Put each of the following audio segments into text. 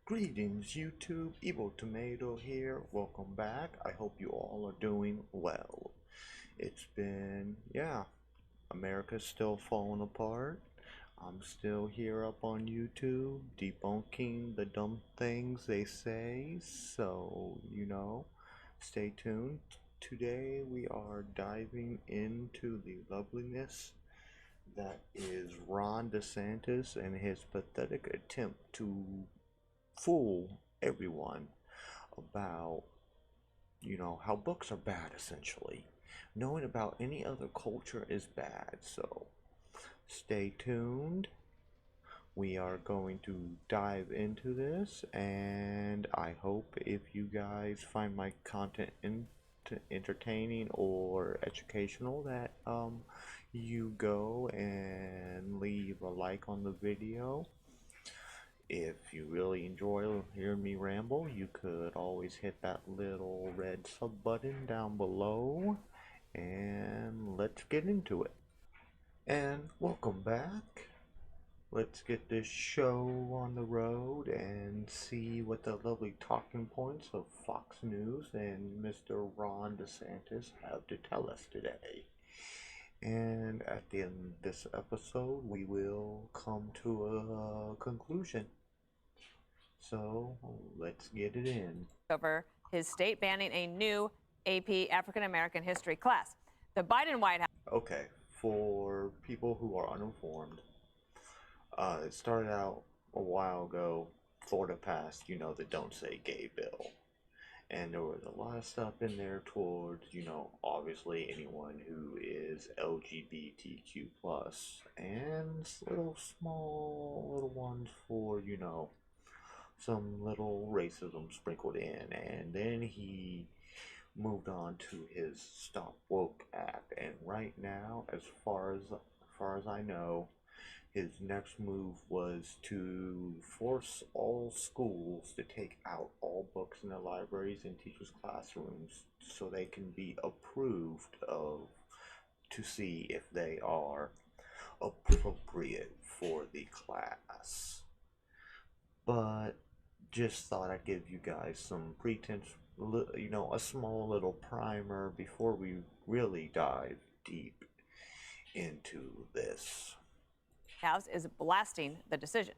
Greetings YouTube, Evil Tomato here, welcome back. I hope you all are doing well. It's been, America's still falling apart. I'm still here up on YouTube, debunking the dumb things they say, so, stay tuned. Today we are diving into the loveliness that is Ron DeSantis and his pathetic attempt to fool everyone about, how books are bad essentially. Knowing about any other culture is bad, so stay tuned. We are going to dive into this, and I hope if you guys find my content entertaining or educational that you go and leave a like on the video. If you really enjoy hearing me ramble, you could always hit that little red sub button down below, and let's get into it. And welcome back. Let's get this show on the road and see what the lovely talking points of Fox News and Mr. Ron DeSantis have to tell us today. And at the end of this episode, we will come to a conclusion. So let's get it in. Over his state banning a new AP African American history class. The Biden White House. Okay, for people who are uninformed, it started out a while ago. Florida passed, the Don't Say Gay bill. And there was a lot of stuff in there towards, obviously anyone who is LGBTQ+, and little ones for, some little racism sprinkled in. And then he moved on to his Stop Woke Act, and right now, as far as I know, his next move was to force all schools to take out all books in their libraries and teachers' classrooms so they can be approved of to see if they are appropriate for the class. But just thought I'd give you guys some a small little primer before we really dive deep into this. House is blasting the decision.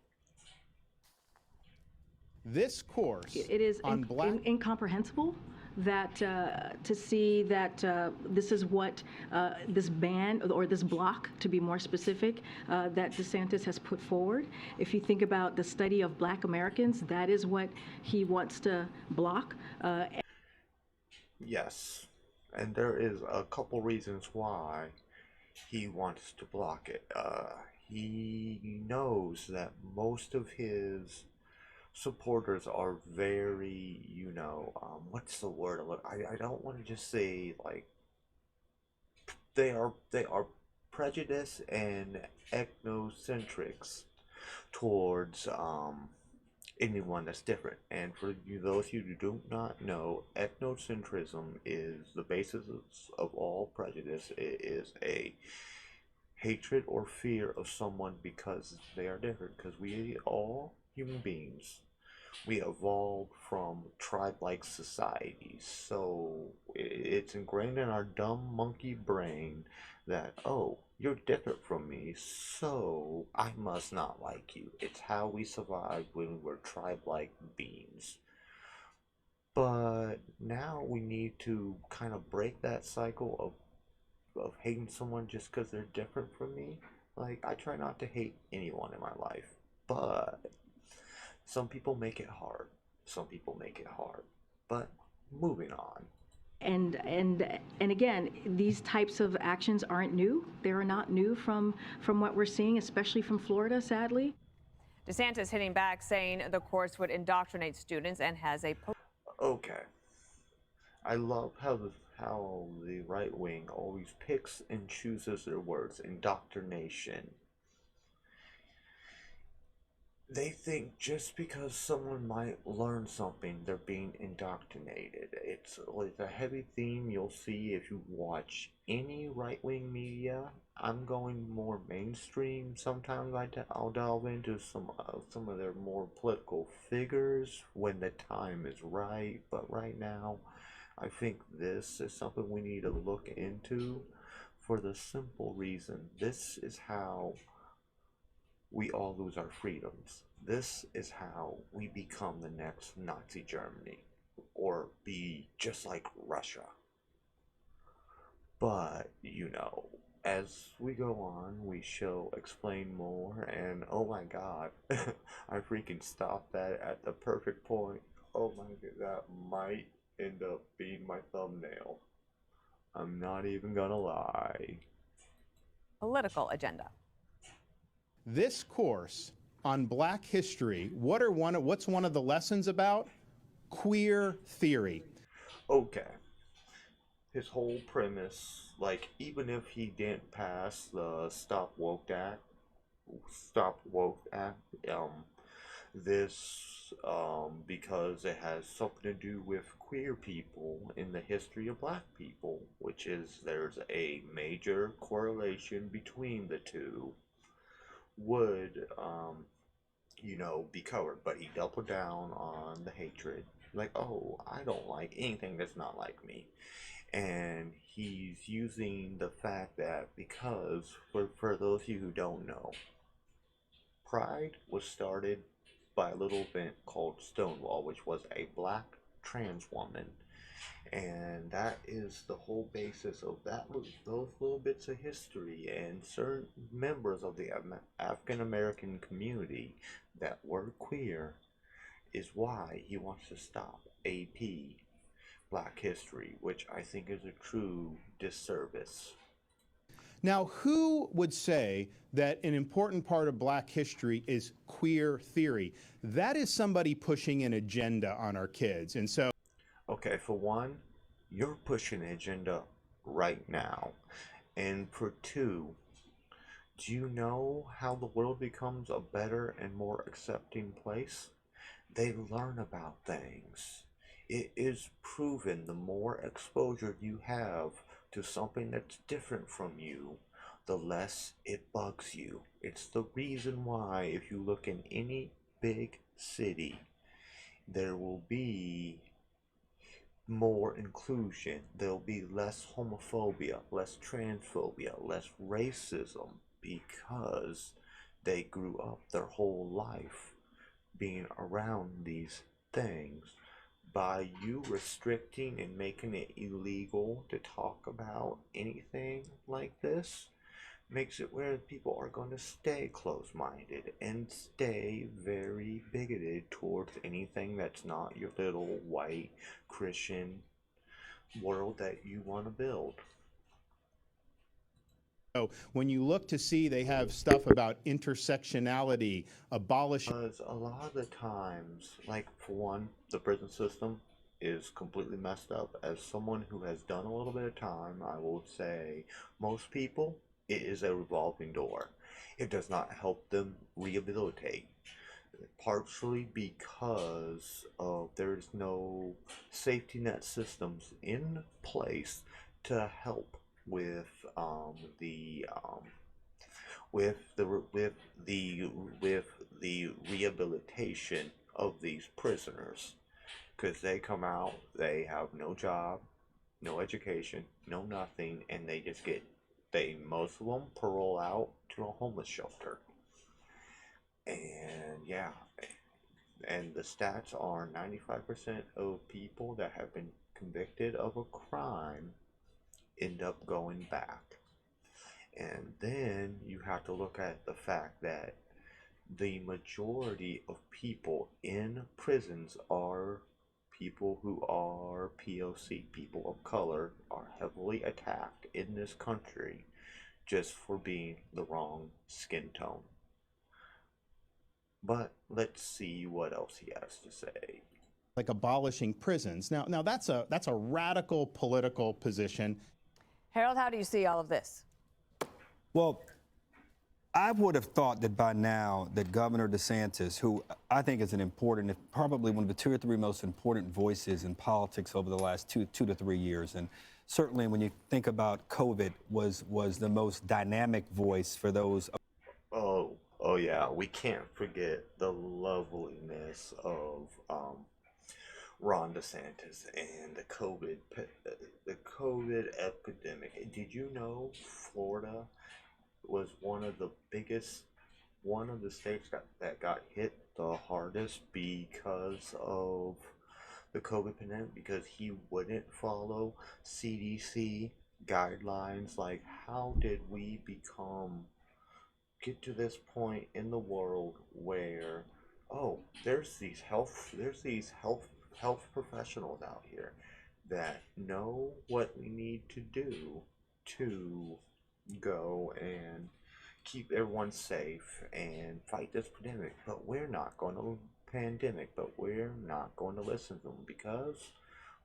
This course it is on incomprehensible that to see that this is what this ban or this block, to be more specific, that DeSantis has put forward. If you think about the study of Black Americans, that is what he wants to block. Yes, and there is a couple reasons why he wants to block it. He knows that most of his supporters are very, what's the word? I don't want to just say like they are prejudiced and ethnocentrics towards anyone that's different. And for those of you who do not know, ethnocentrism is the basis of all prejudice. It is a hatred or fear of someone because they are different. Because we all human beings, we evolved from tribe-like societies, so it's ingrained in our dumb monkey brain that, oh, you're different from me, so I must not like you. It's how we survived when we're tribe-like beings. But now we need to kind of break that cycle of hating someone just because they're different from me. Like, I try not to hate anyone in my life, but some people make it hard. Some people make it hard. But moving on. And again, these types of actions aren't new. They are not new from what we're seeing, especially from Florida, sadly. DeSantis hitting back, saying the course would indoctrinate students and has a... Okay. I love how the right wing always picks and chooses their words. Indoctrination. They think just because someone might learn something, they're being indoctrinated. It's a heavy theme you'll see if you watch any right-wing media. I'm going more mainstream. Sometimes I'll delve into some of their more political figures when the time is right. But right now, I think this is something we need to look into for the simple reason this is how we all lose our freedoms. This is how we become the next Nazi Germany or be just like Russia. But, as we go on, we shall explain more. And oh my god, I freaking stopped that at the perfect point. Oh my god, that might end up being my thumbnail. I'm not even gonna lie. Political agenda. This course on Black history, what's one of the lessons about? Queer theory. Okay. His whole premise, like, even if he didn't pass the Stop Woke Act, because it has something to do with queer people in the history of black people, which is there's a major correlation between the two, would, be covered. But he doubled down on the hatred. Like, oh, I don't like anything that's not like me. And he's using the fact that because, for those of you who don't know, Pride was started by a little event called Stonewall, which was a black trans woman. And that is the whole basis of those little bits of history, and certain members of the African American community that were queer is why he wants to stop AP Black History, which I think is a true disservice. Now, who would say that an important part of Black history is queer theory? That is somebody pushing an agenda on our kids. And so, Okay, for one, you're pushing an agenda right now. And for two, do you know how the world becomes a better and more accepting place? They learn about things. It is proven the more exposure you have to something that's different from you, the less it bugs you. It's the reason why, if you look in any big city, there will be more inclusion. There'll be less homophobia, less transphobia, less racism, because they grew up their whole life being around these things. By you restricting and making it illegal to talk about anything like this, makes it where people are going to stay close-minded and stay very bigoted towards anything that's not your little white Christian world that you want to build. when you look to see they have stuff about intersectionality, abolishing. Because a lot of the times, like, for one, the prison system is completely messed up. As someone who has done a little bit of time, I will say most people, it is a revolving door. It does not help them rehabilitate. Partially because there's no safety net systems in place to help with the rehabilitation of these prisoners, because they come out, they have no job, no education, no nothing, and most of them parole out to a homeless shelter. And yeah, and the stats are 95% of people that have been convicted of a crime end up going back. And then you have to look at the fact that the majority of people in prisons are people who are POC, people of color, are heavily attacked in this country just for being the wrong skin tone. But let's see what else he has to say. Like abolishing prisons. Now that's a radical political position. Harold, how do you see all of this? Well, I would have thought that by now that Governor DeSantis, who I think is an important, probably one of the 2 or 3 most important voices in politics over the last two to 3 years, and certainly when you think about COVID, was the most dynamic voice for those. Oh yeah, we can't forget the loveliness of Ron DeSantis and the COVID epidemic. Did you know Florida was one of the states that got hit the hardest because of the COVID pandemic, because he wouldn't follow CDC guidelines? Like, how did we get to this point in the world where, oh, there's these health professionals out here that know what we need to do to go and keep everyone safe and fight this pandemic, but we're not going to listen to them because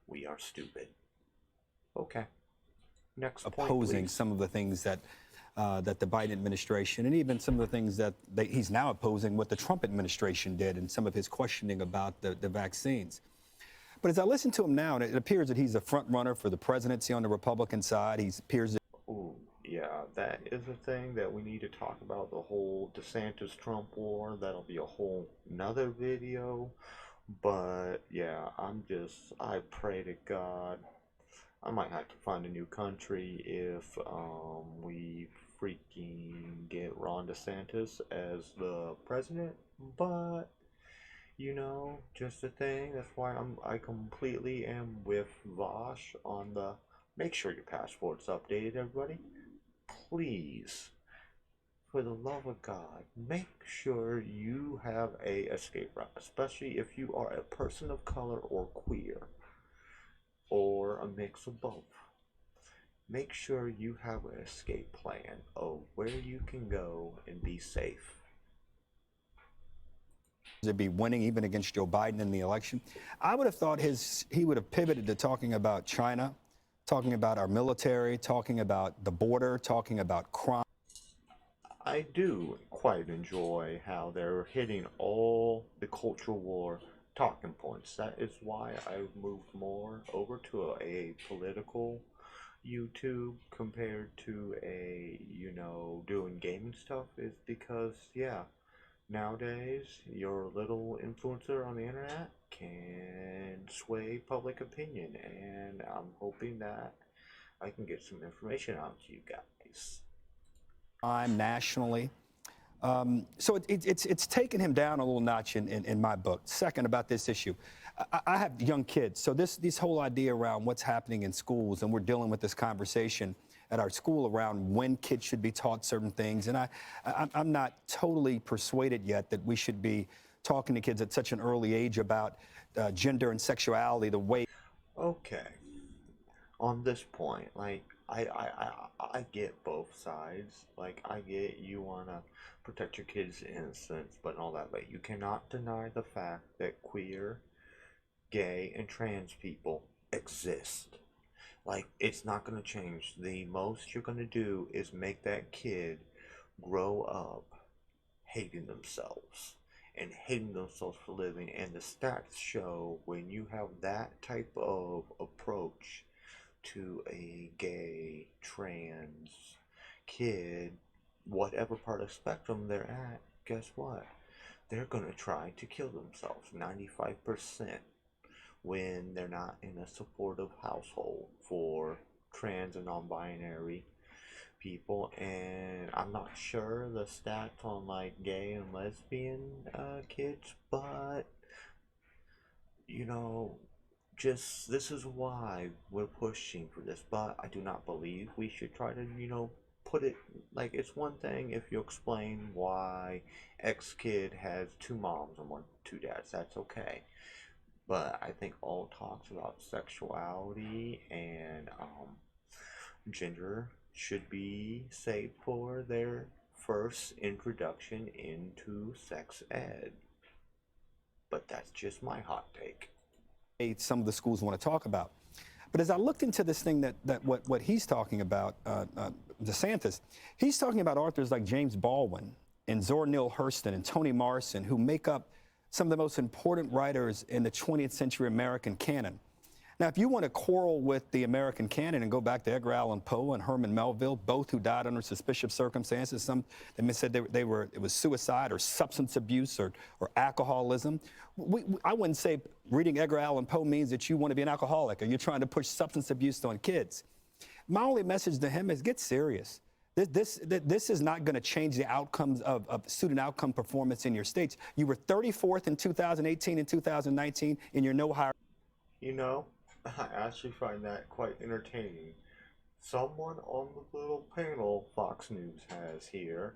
we are stupid. Okay. Next point, Opposing please. some of the things that that the Biden administration, and even some of the things that he's now opposing what the Trump administration did, and some of his questioning about the vaccines. But as I listen to him now, and it appears that he's a front runner for the presidency on the Republican side. He appears. Ooh, yeah, that is a thing that we need to talk about, the whole DeSantis-Trump war. That'll be a whole nother video. But yeah, I pray to God. I might have to find a new country if we freaking get Ron DeSantis as the president. But just a thing. That's why I completely am with Vosh on the make sure your passport's updated, everybody. Please, for the love of God, make sure you have a escape route, especially if you are a person of color or queer, or a mix of both. Make sure you have an escape plan of where you can go and be safe. To be winning even against Joe Biden in the election. I would have thought he would have pivoted to talking about China, talking about our military, talking about the border, talking about crime. I do quite enjoy how they're hitting all the cultural war talking points. That is why I've moved more over to a political YouTube compared to doing gaming stuff, is because, yeah, nowadays your little influencer on the internet can sway public opinion, and I'm hoping that I can get some information out to you guys. Nationally. So it's taken him down a little notch in my book. Second, about this issue, I have young kids, so this whole idea around what's happening in schools, and we're dealing with this conversation at our school around when kids should be taught certain things, and I'm not totally persuaded yet that we should be talking to kids at such an early age about gender and sexuality the way. Okay, on this point, like, I get both sides. Like, I get you wanna protect your kids' innocence, but all that. But you cannot deny the fact that queer, gay, and trans people exist. Like, it's not gonna change. The most you're gonna do is make that kid grow up hating themselves and hating themselves for living. And the stats show when you have that type of approach to a gay, trans kid, whatever part of the spectrum they're at, guess what? They're gonna try to kill themselves 95% when they're not in a supportive household for trans and non-binary people. And I'm not sure the stats on like gay and lesbian kids, but just this is why we're pushing for this. But I do not believe we should try to put it like, it's one thing if you explain why X kid has 2 moms and 2 dads, that's okay. But I think all talks about sexuality and gender should be saved for their first introduction into sex ed. But that's just my hot take. Some of the schools want to talk about. But as I looked into this thing what he's talking about, DeSantis, he's talking about authors like James Baldwin and Zora Neale Hurston and Toni Morrison, who make up some of the most important writers in the 20th century American canon. Now, if you want to quarrel with the American canon and go back to Edgar Allan Poe and Herman Melville, both who died under suspicious circumstances, some they said it was suicide or substance abuse or alcoholism. I wouldn't say reading Edgar Allan Poe means that you want to be an alcoholic or you're trying to push substance abuse on kids. My only message to him is get serious. This is not going to change the outcomes of student outcome performance in your states. You were 34th in 2018 and 2019 in your no hire. You know, I actually find that quite entertaining. Someone on the little panel Fox News has here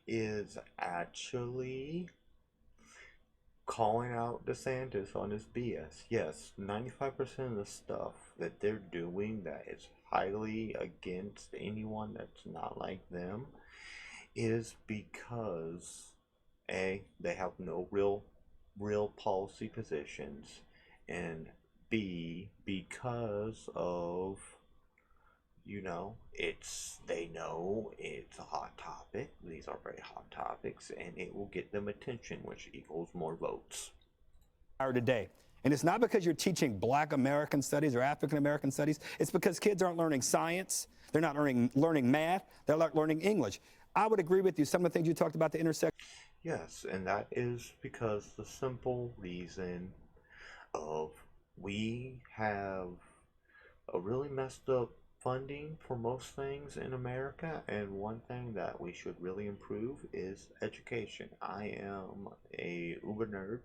is actually calling out DeSantis on his BS. Yes, 95% of the stuff that they're doing that is highly against anyone that's not like them is because A, they have no real policy positions, and B, because of, you know, they know it's a hot topic. These are very hot topics, and it will get them attention, which equals more votes. Today. And it's not because you're teaching Black American studies or African American studies. It's because kids aren't learning science. They're not learning math. They're not learning English. I would agree with you. Some of the things you talked about, the intersection. Yes, and that is because the simple reason of we have a really messed up funding for most things in America, and one thing that we should really improve is education. I am a uber nerd.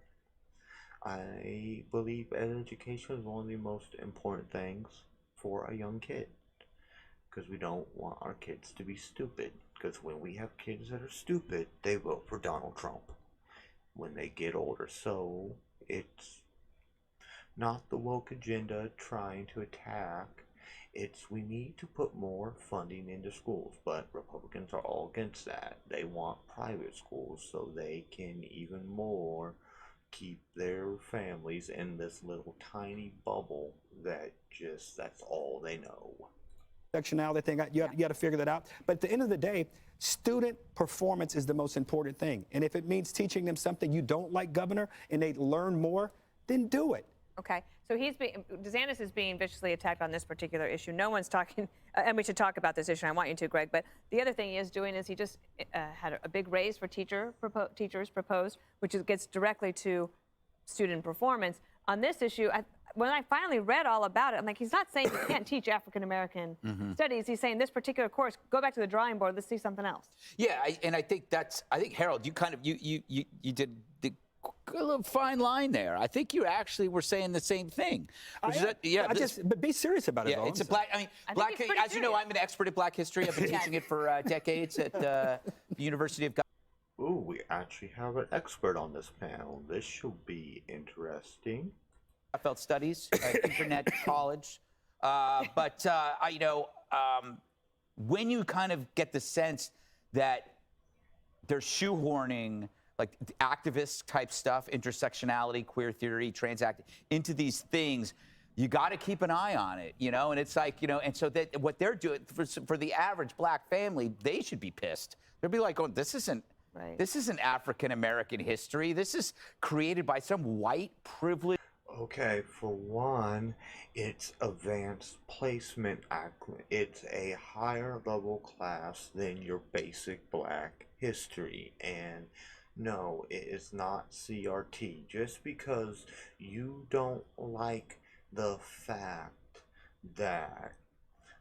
I believe education is one of the most important things for a young kid, because we don't want our kids to be stupid, because when we have kids that are stupid, they vote for Donald Trump when they get older. So it's not the woke agenda trying to attack. It's we need to put more funding into schools, but Republicans are all against that. They want private schools so they can even more keep their families in this little tiny bubble that's all they know. Sectionality thing, you got to figure that out. But at the end of the day, student performance is the most important thing. And if it means teaching them something you don't like, Governor, and they learn more, then do it. Okay, so DeSantis is being viciously attacked on this particular issue. No one's talking, and we should talk about this issue. I want you to, Greg. But the other thing he is doing is he just had a big raise for teachers proposed, which gets directly to student performance. On this issue, when I finally read all about it, I'm like, he's not saying you can't teach African American studies. He's saying this particular course, go back to the drawing board. Let's see something else. Yeah, I think Harold, you kind of you did a little fine line there. I think you actually were saying the same thing. But be serious about it. Yeah, it's a black. I mean, as you know, I'm an expert at Black history. I've been teaching it for decades at the University of. Ooh, we actually have an expert on this panel. This should be interesting. Felt studies, internet college, when you kind of get the sense that they're shoehorning like activist type stuff, intersectionality, queer theory, into these things, you got to keep an eye on it, you know? And it's like, you know, and so that what they're doing for the average Black family, they should be pissed. They'll be like, oh, this isn't African American history. This is created by some white privileged. Okay, for one, it's advanced placement. It's a higher level class than your basic Black history, and no, it is not CRT. Just because you don't like the fact that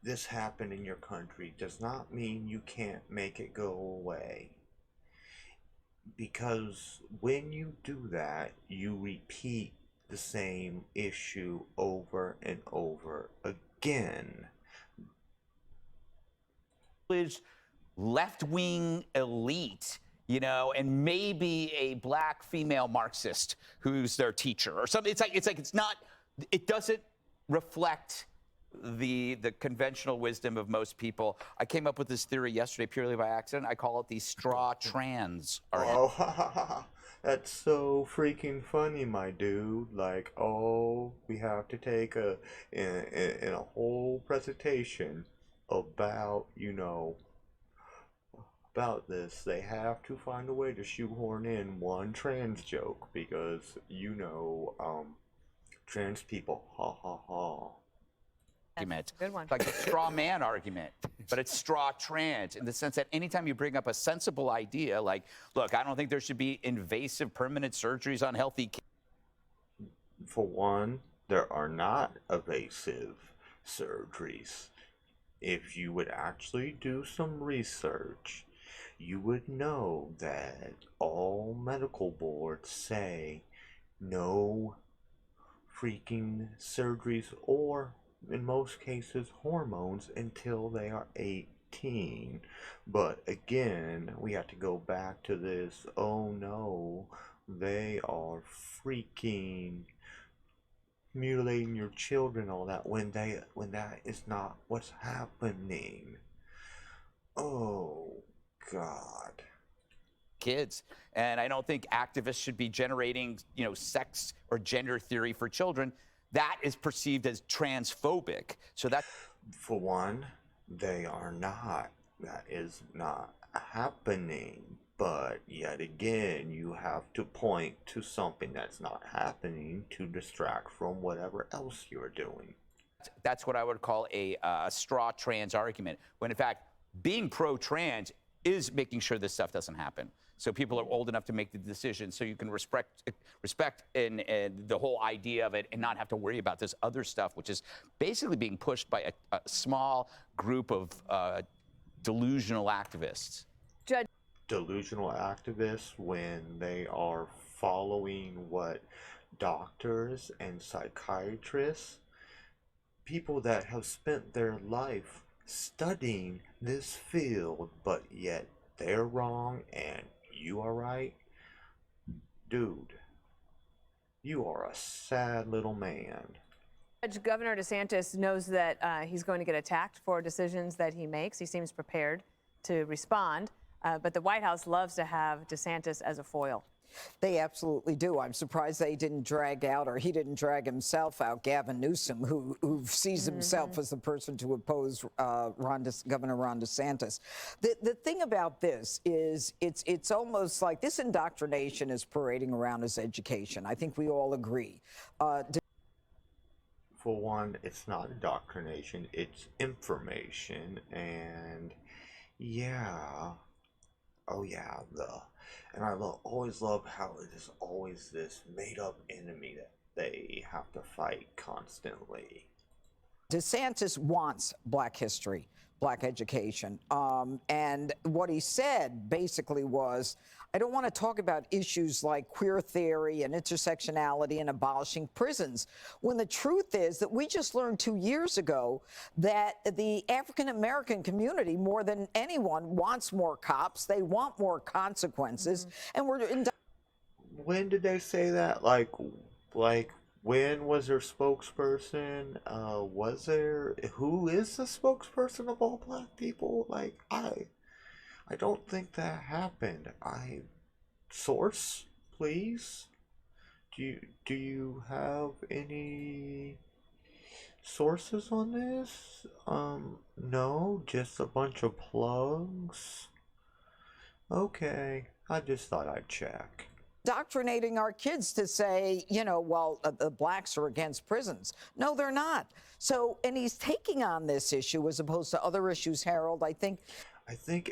this happened in your country does not mean you can't make it go away. Because when you do that, you repeat the same issue over and over again. Left-wing elite, you know, and maybe a Black female Marxist who's their teacher or something. It doesn't reflect the conventional wisdom of most people. I came up with this theory yesterday purely by accident. I call it the straw trans argument. Oh, That's so freaking funny, my dude. Like, oh, we have to take in a whole presentation about, about this. They have to find a way to shoehorn in one trans joke because, trans people, ha ha ha. Argument. Good one. It's like the straw man argument, but it's straw trans in the sense that anytime you bring up a sensible idea, like, look, I don't think there should be invasive permanent surgeries on healthy kids. For one, there are not evasive surgeries. If you would actually do some research, you would know that all medical boards say no freaking surgeries or, in most cases, hormones until they are 18. But again, we have to go back to this, oh no, they are freaking mutilating your children, all that, when that is not what's happening. Oh God. Kids. And I don't think activists should be generating, sex or gender theory for children. That is perceived as transphobic. So that, For one, they are not. That is not happening. But yet again, you have to point to something that's not happening to distract from whatever else you're doing. that's what I would call a straw trans argument. When in fact, being pro-trans is making sure this stuff doesn't happen. So people are old enough to make the decision. So you can respect and the whole idea of it, and not have to worry about this other stuff, which is basically being pushed by a small group of delusional activists. Judge. Delusional activists, when they are following what doctors and psychiatrists, people that have spent their life studying this field, but yet they're wrong and you are right. Dude, you are a sad little man. Governor DeSantis knows that he's going to get attacked for decisions that he makes. He seems prepared to respond, but the White House loves to have DeSantis as a foil. They absolutely do. I'm surprised they didn't drag out, or he didn't drag himself out, Gavin Newsom, who sees himself as the person to oppose Governor Ron DeSantis. The thing about this is it's almost like this indoctrination is parading around as education. I think we all agree. For one, it's not indoctrination, it's information, and yeah. Oh yeah, and I always love how it is always this made-up enemy that they have to fight constantly. DeSantis wants Black history, Black education. And what he said basically was, I don't want to talk about issues like queer theory and intersectionality and abolishing prisons, when the truth is that we just learned 2 years ago that the African-American community, more than anyone, wants more cops. They want more consequences. And we're When did they say that? Like when was their spokesperson? Who is the spokesperson of all Black people? Like, I don't think that happened. Source, please? Do you have any sources on this? No, just a bunch of plugs. Okay, I just thought I'd check. indoctrinating our kids to say, well, the Blacks are against prisons. No, they're not. So, and he's taking on this issue as opposed to other issues, Harold, I think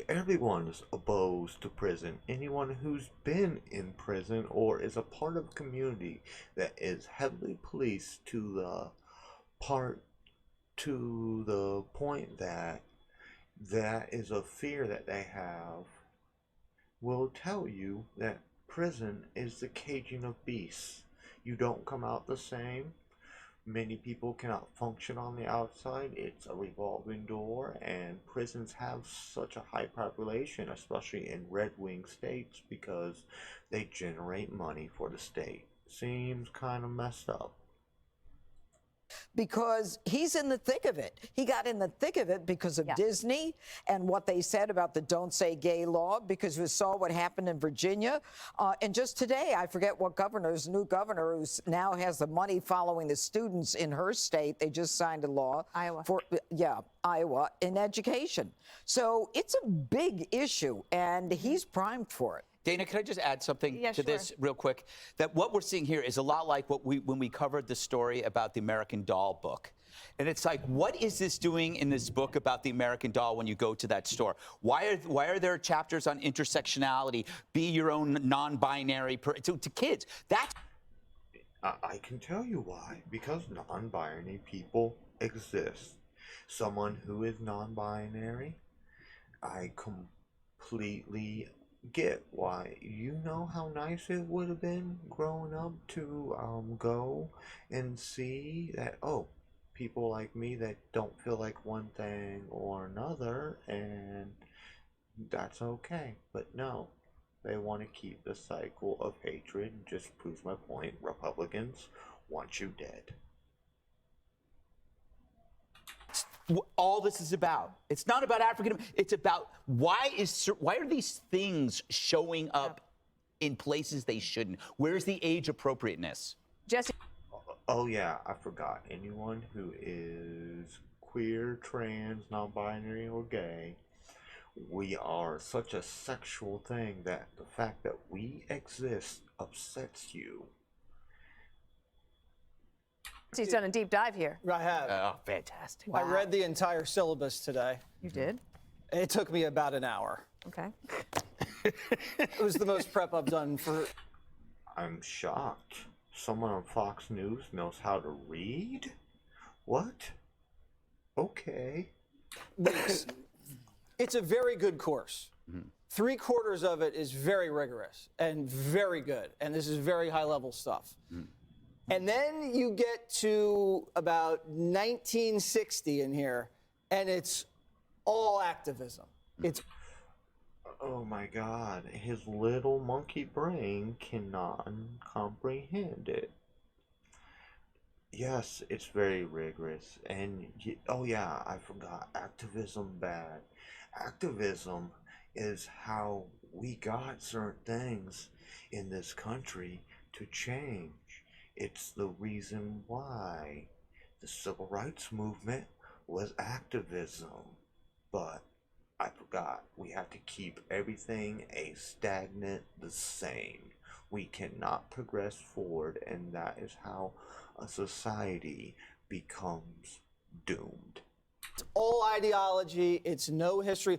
everyone's opposed to prison. Anyone who's been in prison or is a part of a community that is heavily policed to the point that is a fear that they have, will tell you that prison is the caging of beasts. You don't come out the same. Many people cannot function on the outside. It's a revolving door, and prisons have such a high population, especially in red-wing states, because they generate money for the state. Seems kind of messed up. because he's in the thick of it. He got in the thick of it because of Disney and what they said about the Don't Say Gay law, because we saw what happened in Virginia. And just today, I forget what governor's new governor who now has the money following the students in her state. They just signed a law. Iowa. Iowa, in education. So it's a big issue, and he's primed for it. Dana, can I just add something to this real quick? That what we're seeing here is a lot like when we covered the story about the American Doll book. And it's like, what is this doing in this book about the American Doll when you go to that store? Why are there chapters on intersectionality, be your own non-binary, to kids? That's... I can tell you why. Because non-binary people exist. Someone who is non-binary, I completely get why. You know how nice it would have been growing up to go and see that, oh, people like me that don't feel like one thing or another, and that's okay. But no, they want to keep the cycle of hatred. Just proves my point. Republicans want you dead. All this is about. It's not about African. It's about why are these things showing up in places they shouldn't? Where's the age appropriateness? Jesse. Oh yeah, I forgot. Anyone who is queer, trans, non-binary, or gay, we are such a sexual thing that the fact that we exist upsets you. He's done a deep dive here. I have. Oh, fantastic. I read the entire syllabus today. You did? It took me about an hour. Okay. It was the most prep I've done for... I'm shocked. Someone on Fox News knows how to read? What? Okay. It's a very good course. 3/4 of it is very rigorous and very good. And this is very high-level stuff. And then you get to about 1960 in here, and it's all activism. It's... Oh my god, his little monkey brain cannot comprehend it. Yes, it's very rigorous. And, oh yeah, I forgot. Activism bad. Activism is how we got certain things in this country to change. It's the reason why the civil rights movement was activism. But I forgot, we have to keep everything stagnant the same. We cannot progress forward, and that is how a society becomes doomed. It's all ideology. It's no history.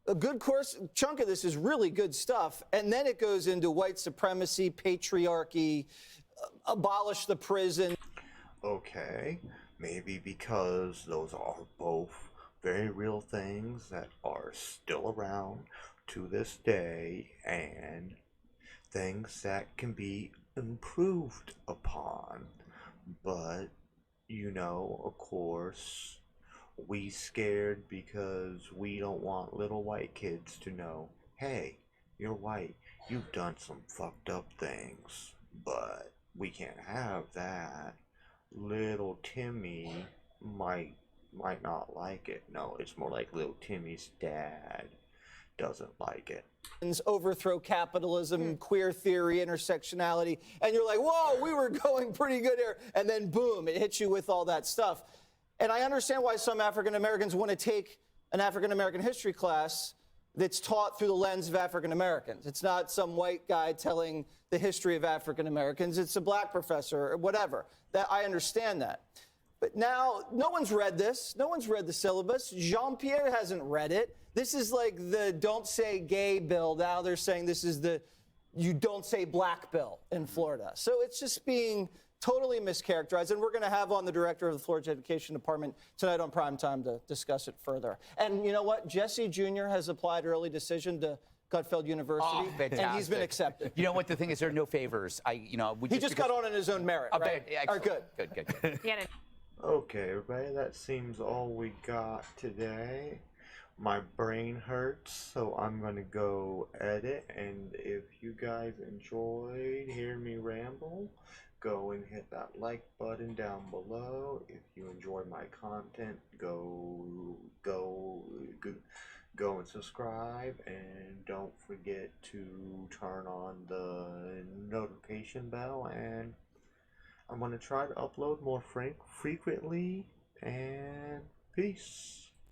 A good course, chunk of this is really good stuff. And then it goes into white supremacy, patriarchy, abolish the prison. Okay, maybe because those are both very real things that are still around to this day, and things that can be improved upon. But, you know, of course, we scared because we don't want little white kids to know, hey, you're white, you've done some fucked up things. But we can't have that. Little Timmy might not like it. No, it's more like little Timmy's dad doesn't like it. Overthrow capitalism, queer theory, intersectionality, and you're like, whoa, we were going pretty good here, and then boom, it hits you with all that stuff. And I understand why some African Americans want to take an African American history class that's taught through the lens of African Americans. It's not some white guy telling the history of African Americans. It's a black professor or whatever. That I understand that. But now, no one's read this. No one's read the syllabus. Jean-Pierre hasn't read it. This is like the Don't Say Gay bill. Now they're saying this is the You Don't Say Black bill in Florida. So it's just being totally mischaracterized. And we're going to have on the director of the Florida Education Department tonight on prime time to discuss it further. And you know what? Jesse Jr. has applied early decision to Gutfeld University, and he's been accepted. You know what? The thing is, there are no favors. He just got on in his own merit, right? Excellent. Good. Yeah. Okay, everybody, that seems all we got today. My brain hurts, so I'm gonna go edit, and if you guys enjoyed hearing me ramble, go and hit that like button down below. If you enjoy my content, go and subscribe, and don't forget to turn on the notification bell. And I'm going to try to upload more frequently, and peace.